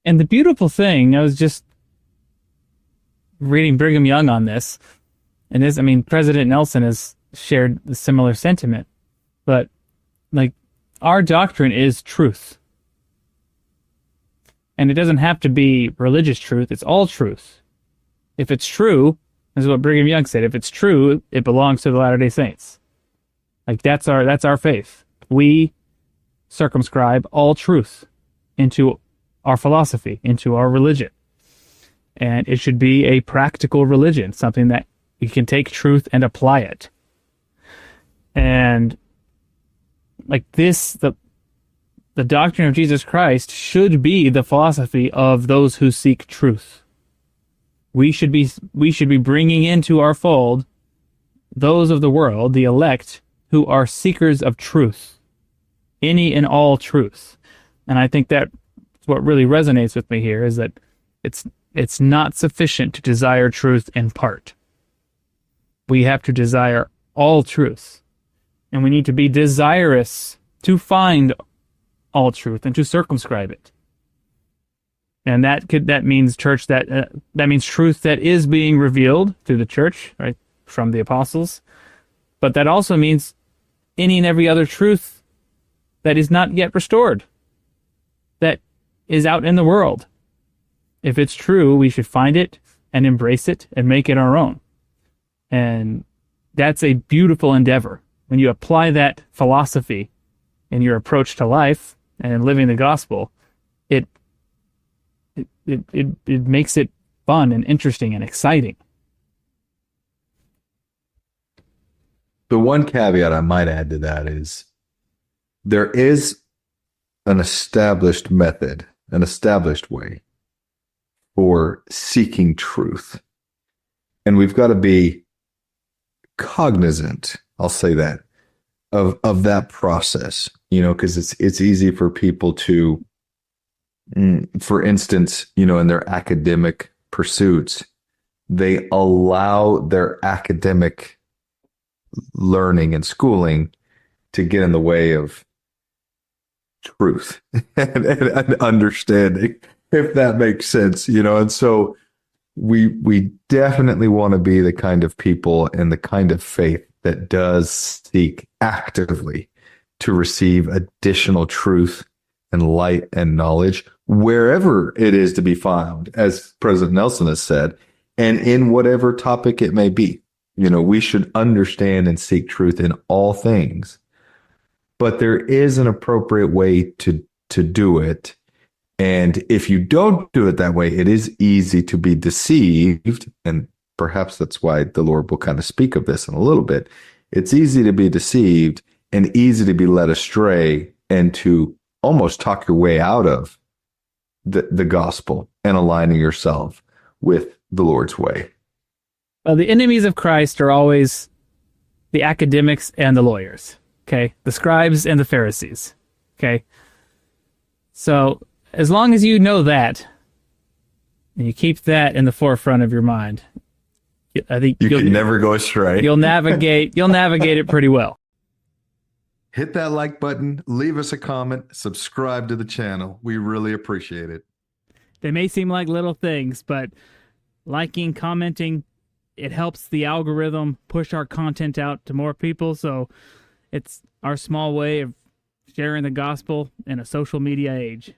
And the beautiful thing, I was just reading Brigham Young on this, and this, I mean, President Nelson has shared a similar sentiment, but like our doctrine is truth. And it doesn't have to be religious truth, it's all truth. If it's true, this is what Brigham Young said, if it's true, it belongs to the Latter-day Saints. Like that's our faith. We circumscribe all truth into our philosophy, into our religion. And it should be a practical religion, something that you can take truth and apply it. And like this, the doctrine of Jesus Christ should be the philosophy of those who seek truth. We should be bringing into our fold those of the world, the elect, who are seekers of truth, any and all truth. And I think that's what really resonates with me here, is that it's not sufficient to desire truth in part. We have to desire all truth. And we need to be desirous to find all truth and to circumscribe it. And that means church that means truth that is being revealed through the church, right, from the apostles. But that also means any and every other truth that is not yet restored, that is out in the world. If it's true, we should find it and embrace it and make it our own. And that's a beautiful endeavor. When you apply that philosophy in your approach to life and in living the gospel, it makes it fun and interesting and exciting. The one caveat I might add to that is there is an established method, an established way for seeking truth. And we've got to be cognizant, I'll say that, of that process, because it's easy for people to, for instance, in their academic pursuits, they allow their academic learning and schooling to get in the way of truth and understanding, if that makes sense, and so we definitely want to be the kind of people and the kind of faith that does seek actively to receive additional truth and light and knowledge wherever it is to be found, as President Nelson has said, and in whatever topic it may be. We should understand and seek truth in all things, but there is an appropriate way to do it. And if you don't do it that way, it is easy to be deceived. And perhaps that's why the Lord will kind of speak of this in a little bit. It's easy to be deceived and easy to be led astray and to almost talk your way out of the gospel and aligning yourself with the Lord's way. Well, the enemies of Christ are always the academics and the lawyers, okay? The scribes and the Pharisees, okay? So as long as you know that, and you keep that in the forefront of your mind, I think you can never go astray. You'll navigate it pretty well. Hit that like button, leave us a comment, subscribe to the channel. We really appreciate it. They may seem like little things, but liking, commenting, it helps the algorithm push our content out to more people. So it's our small way of sharing the gospel in a social media age.